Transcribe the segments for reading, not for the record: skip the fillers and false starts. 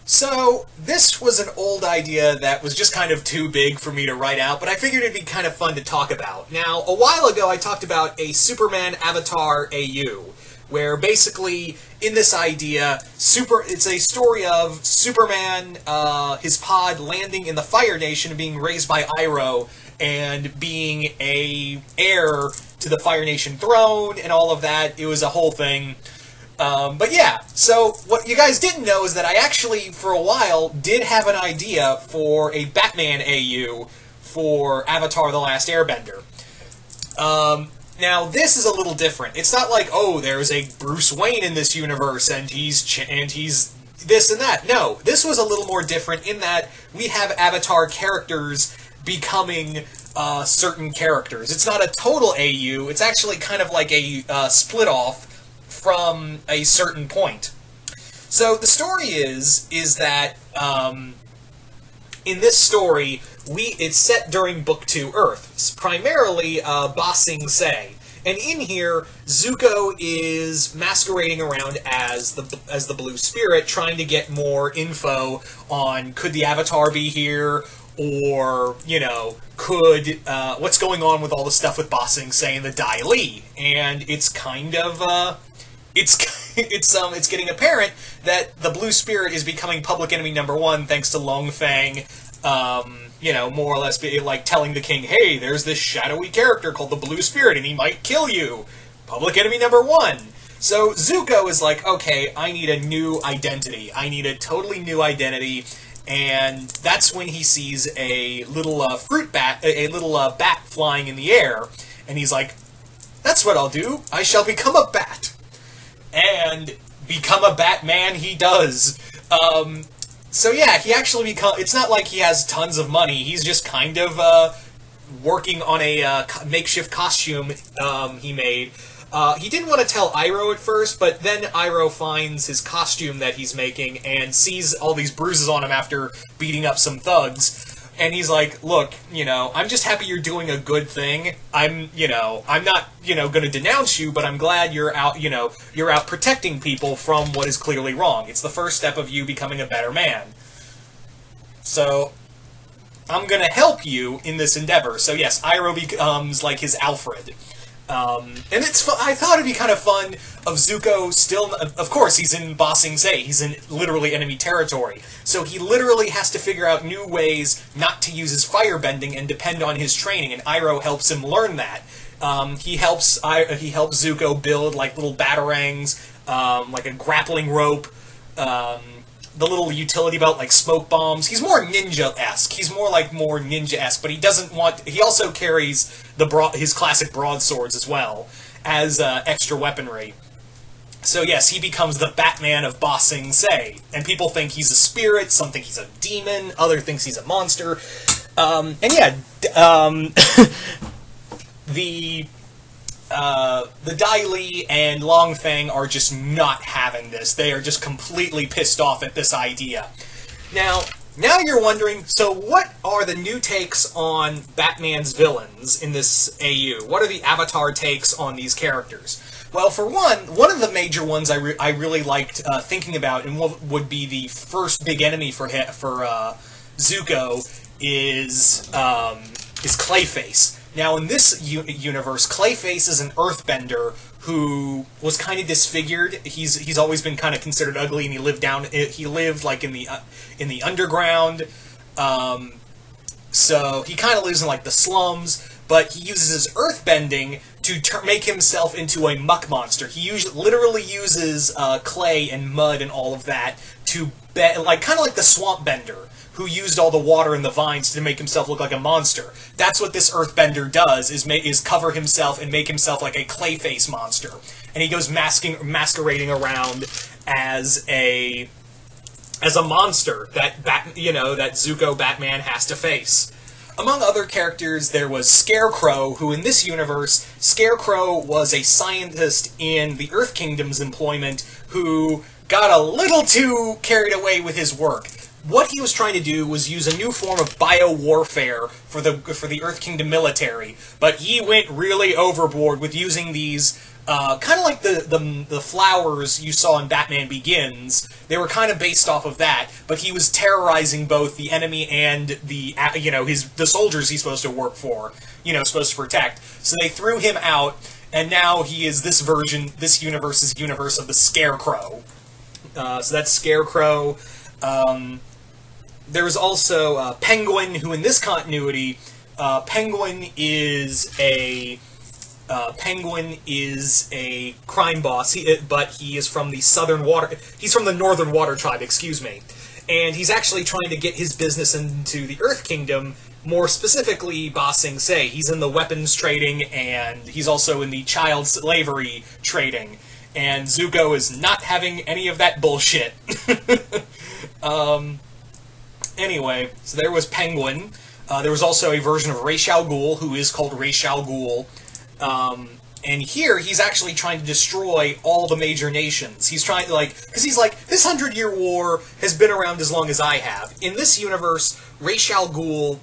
So, this was an old idea that was just kind of too big for me to write out, but I figured it'd be kind of fun to talk about. Now, a while ago I talked about a Superman Avatar AU, where basically, in this idea, it's a story of Superman, his pod landing in the Fire Nation and being raised by Iroh, and being a heir to the Fire Nation throne and all of that. It was a whole thing. But yeah, so what you guys didn't know is that I actually, for a while, did have an idea for a Batman AU for Avatar The Last Airbender. Now, this is a little different. It's not like, oh, there's a Bruce Wayne in this universe, and he's this and that. No, this was a little more different in that we have Avatar characters becoming certain characters. It's not a total AU, it's actually kind of like a split-off from a certain point. So the story is that in this story, it's set during Book 2 Earth. It's primarily Ba Sing Se. And in here, Zuko is masquerading around as the Blue Spirit, trying to get more info on could the Avatar be here, or, could, what's going on with all the stuff with Ba Sing Se and the Dai Li. And it's kind of, it's getting apparent that the Blue Spirit is becoming public enemy number one thanks to Long Feng, more or less like telling the king, hey, there's this shadowy character called the Blue Spirit and he might kill you. Public enemy number one. So Zuko is like, okay, I need a new identity. I need a totally new identity. And that's when he sees a little fruit bat, a little bat flying in the air. And he's like, that's what I'll do. I shall become a bat. And become a Batman he does. So yeah, he actually it's not like he has tons of money, he's just kind of working on a makeshift costume he made. He didn't want to tell Iroh at first, but then Iroh finds his costume that he's making and sees all these bruises on him after beating up some thugs. And he's like, look, I'm just happy you're doing a good thing. I'm not, going to denounce you, but I'm glad you're out, you're out protecting people from what is clearly wrong. It's the first step of you becoming a better man. So, I'm going to help you in this endeavor. So yes, Iroh becomes like his Alfred. And I thought it'd be kind of fun of Zuko still, of course, he's in Ba Sing Se, he's in literally enemy territory, so he literally has to figure out new ways not to use his firebending and depend on his training, and Iroh helps him learn that. He helps Zuko build, like, little batarangs, like a grappling rope, the little utility belt, like smoke bombs. He's more ninja-esque. He's more ninja-esque, but he also carries his classic broadswords as well as extra weaponry. So yes, he becomes the Batman of Ba Sing Se, and people think he's a spirit, some think he's a demon, other thinks he's a monster. The Dai Li and Long Feng are just not having this. They are just completely pissed off at this idea. Now you're wondering, so what are the new takes on Batman's villains in this AU? What are the Avatar takes on these characters? Well, for one of the major ones I really liked thinking about, and what would be the first big enemy for Zuko, is Clayface. Now, in this universe, Clayface is an earthbender who was kind of disfigured. He's always been kind of considered ugly, and he lived like in the underground. So he kind of lives in like the slums, but he uses his earthbending to make himself into a muck monster. He literally uses clay and mud and all of that to kind of like the swamp bender, who used all the water and the vines to make himself look like a monster. That's what this earthbender does, is cover himself and make himself like a Clayface monster. And he goes masquerading around as a monster that Zuko Batman has to face. Among other characters, there was Scarecrow, who in this universe, Scarecrow was a scientist in the Earth Kingdom's employment who got a little too carried away with his work. What he was trying to do was use a new form of bio-warfare for the Earth Kingdom military, but he went really overboard with using these kind of like the flowers you saw in Batman Begins. They were kind of based off of that, but he was terrorizing both the enemy and the the soldiers he's supposed to work for, supposed to protect. So they threw him out, and now he is this universe's universe of the Scarecrow. So that's Scarecrow. There's also Penguin, who in this continuity, Penguin is a crime boss, but he is from the He's from the Northern Water Tribe, excuse me, and he's actually trying to get his business into the Earth Kingdom. More specifically, Ba Sing Se. He's in the weapons trading, and he's also in the child slavery trading. And Zuko is not having any of that bullshit. Anyway, so there was Penguin. There was also a version of Ra's al Ghul, who is called Ra's al Ghul. And here, he's actually trying to destroy all the major nations. He's trying to, because he's like, this 100-year war has been around as long as I have. In this universe, Ra's al Ghul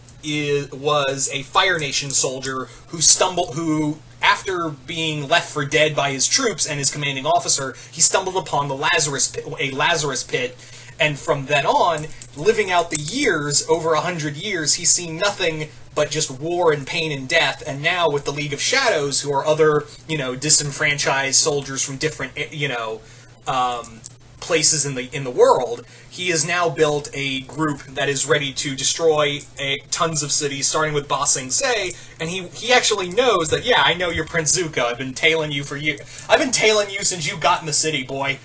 was a Fire Nation soldier who, after being left for dead by his troops and his commanding officer, he stumbled upon a Lazarus pit, and from then on, living out the years, over 100 years, he's seen nothing but just war and pain and death. And now with the League of Shadows, who are other, disenfranchised soldiers from different, places in the world, he has now built a group that is ready to destroy tons of cities, starting with Ba Sing Se, and he actually knows that, yeah, I know you're Prince Zuko. I've been tailing you for years. I've been tailing you since you got in the city, boy.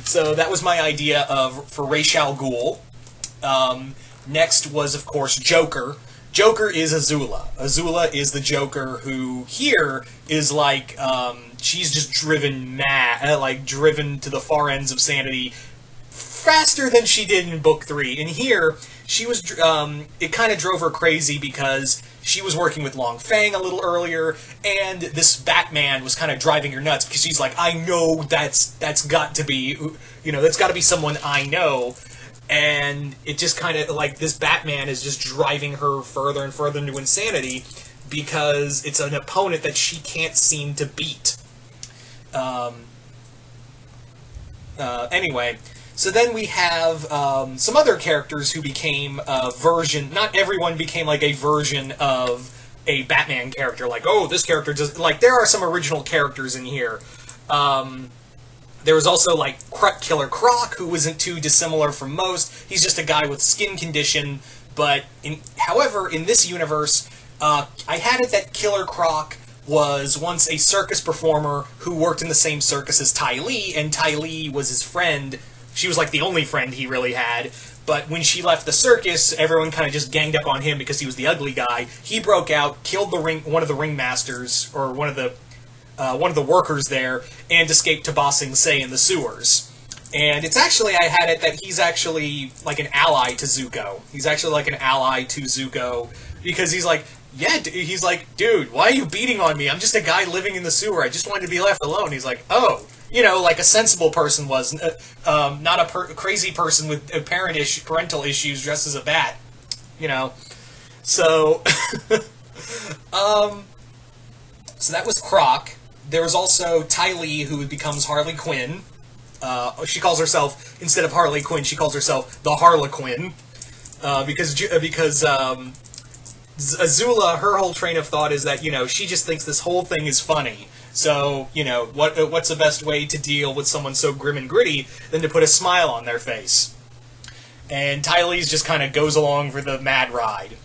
So that was my idea for Ra's al Ghul. Next was, of course, Joker. Joker is Azula. Azula is the Joker who here is she's just driven mad, driven to the far ends of sanity faster than she did in Book 3. And here, she was, it kind of drove her crazy because she was working with Long Fang a little earlier, and this Batman was kind of driving her nuts because she's like, I know that's got to be, that's got to be someone I know. And it just kind of, this Batman is just driving her further and further into insanity because it's an opponent that she can't seem to beat. Anyway, so then we have some other characters who became a version. Not everyone became a version of a Batman character. This character does. There are some original characters in here. There was also Killer Croc, who wasn't too dissimilar from most. He's just a guy with skin condition. But however, in this universe, I had it that Killer Croc was once a circus performer who worked in the same circus as Ty Lee, and Ty Lee was his friend. She was the only friend he really had. But when she left the circus, everyone kind of just ganged up on him because he was the ugly guy. He broke out, killed one of the ringmasters, or one of the workers there, and escaped to Ba Sing Se in the sewers. And it's actually, I had it that he's actually an ally to Zuko. He's actually an ally to Zuko because he's he's dude, why are you beating on me? I'm just a guy living in the sewer. I just wanted to be left alone. He's oh, a sensible person was, not a crazy person with parental issues dressed as a bat, So, so that was Croc. There was also Ty Lee, who becomes Harley Quinn. She calls herself, instead of Harley Quinn, she calls herself the Harlequin, because Azula, her whole train of thought is that, she just thinks this whole thing is funny. So, what's the best way to deal with someone so grim and gritty than to put a smile on their face? And Ty Lee's just kind of goes along for the mad ride.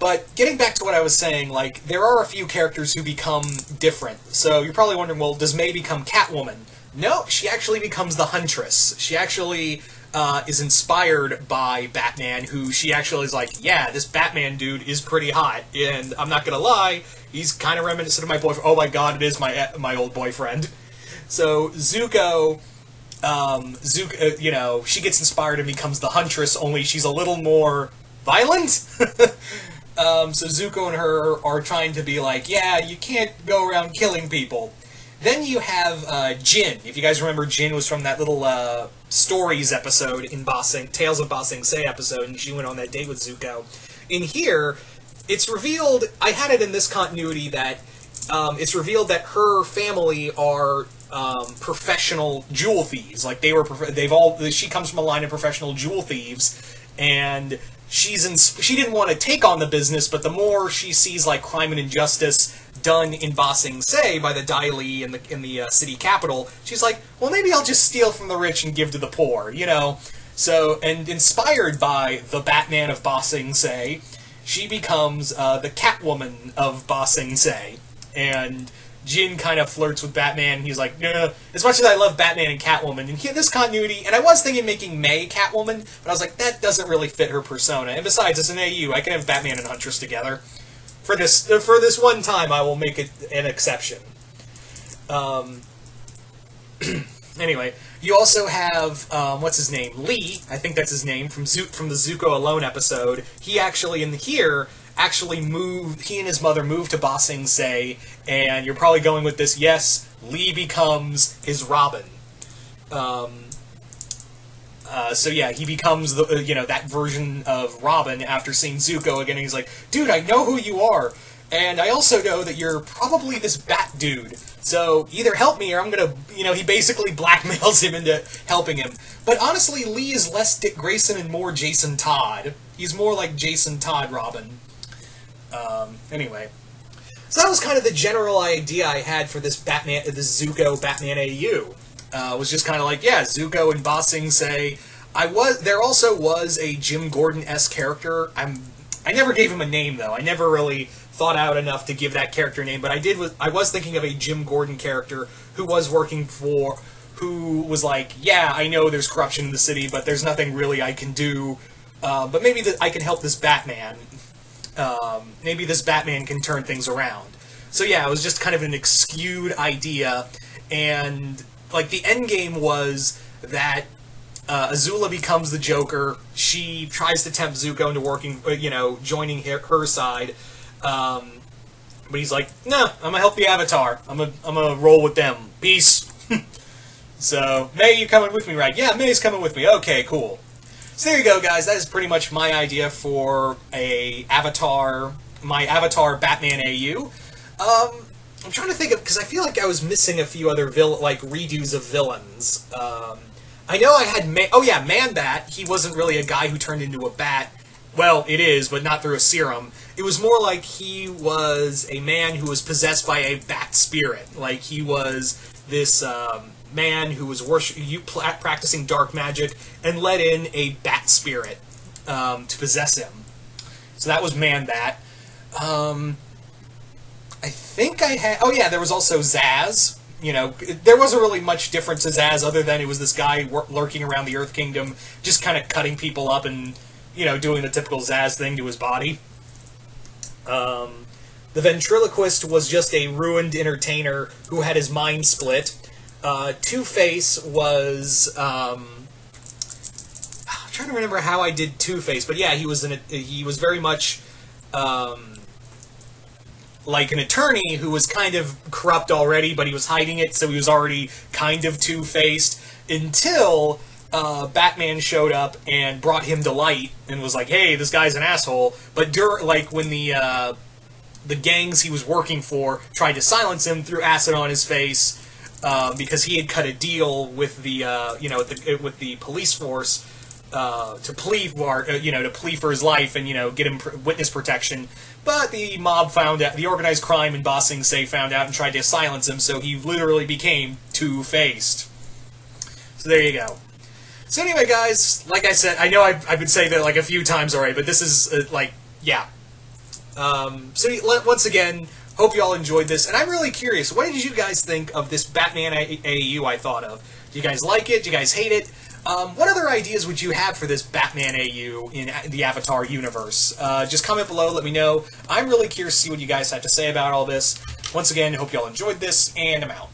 But getting back to what I was saying, there are a few characters who become different. So you're probably wondering, well, does May become Catwoman? No, she actually becomes the Huntress. She actually is inspired by Batman, who she actually is yeah, this Batman dude is pretty hot, and I'm not gonna lie, he's kind of reminiscent of my boyfriend. Oh my god, it is my old boyfriend. So Zuko, she gets inspired and becomes the Huntress, only she's a little more violent. So Zuko and her are trying to be yeah, you can't go around killing people. Then you have Jin. If you guys remember, Jin was from that little Stories episode in Tales of Ba Sing Se episode, and she went on that date with Zuko. In here, it's revealed, I had it in this continuity, that it's revealed that her family are professional jewel thieves. Like she comes from a line of professional jewel thieves, and she didn't want to take on the business, but the more she sees like crime and injustice done in Ba Sing Se by the Dai Li in the city capital, she's like, well, maybe I'll just steal from the rich and give to the poor, you know. So, and inspired by the Batman of Ba Sing Se, she becomes the Catwoman of Ba Sing Se, and Jin kind of flirts with Batman. He's like, nah, as much as I love Batman and Catwoman, and this continuity, and I was thinking making May Catwoman, but I was like, that doesn't really fit her persona. And besides, it's an AU. I can have Batman and Huntress together. For this one time, I will make it an exception. Anyway, you also have what's his name, Lee. I think that's his name from the Zuko Alone episode. He actually moved. He and his mother moved to Ba Sing Se, and you're probably going with this. Yes, Lee becomes his Robin. So yeah, he becomes that version of Robin after seeing Zuko again. And he's like, dude, I know who you are, and I also know that you're probably this bat dude. So either help me or I'm gonna, he basically blackmails him into helping him. But honestly, Lee is less Dick Grayson and more Jason Todd. He's more like Jason Todd Robin. Anyway. So that was kind of the general idea I had for this Zuko Batman AU. Was just kind of like, yeah, Zuko and Ba Sing Se. There also was a Jim Gordon-esque character. I never gave him a name, though. I never really thought out enough to give that character a name, but I was thinking of a Jim Gordon character who was like, yeah, I know there's corruption in the city, but there's nothing really I can do, but maybe I can help this Batman. Maybe this Batman can turn things around. So yeah, it was just kind of an skewed idea, and like the end game was that Azula becomes the Joker. She tries to tempt Zuko into joining her side. But he's like, no, I'm gonna help the Avatar. I'm gonna roll with them. Peace. So, May, you coming with me, right? Yeah, May's coming with me. Okay, cool. So there you go, guys. That is pretty much my idea for my Avatar Batman AU. I'm trying to think of, because I feel like I was missing a few other redos of villains. I know I had Man-Bat. He wasn't really a guy who turned into a bat. Well, it is, but not through a serum. It was more like he was a man who was possessed by a bat spirit. Like, he was this man who was practicing dark magic and let in a bat spirit to possess him. So that was Man-Bat. I think I had... Oh, yeah, there was also Zaz. There wasn't really much difference to Zaz other than it was this guy lurking around the Earth Kingdom, just kind of cutting people up and, doing the typical Zaz thing to his body. The ventriloquist was just a ruined entertainer who had his mind split. Two-Face was... I'm trying to remember how I did Two-Face, but yeah, he was very much... like an attorney who was kind of corrupt already, but he was hiding it, so he was already kind of two-faced, until Batman showed up and brought him to light, and was like, hey, this guy's an asshole. But when the gangs he was working for tried to silence him, threw acid on his face, because he had cut a deal with with the police force, to plea for his life and get him witness protection. But the mob found out, the organized crime in Ba Sing Se found out and tried to silence him, so he literally became two-faced. So there you go. So anyway, guys, like I said, I know I've been saying that like a few times already, but this is yeah. So once again, hope you all enjoyed this, and I'm really curious, what did you guys think of this Batman AU I thought of? Do you guys like it? Do you guys hate it? What other ideas would you have for this Batman AU in the Avatar universe? Just comment below, let me know. I'm really curious to see what you guys have to say about all this. Once again, hope you all enjoyed this, and I'm out.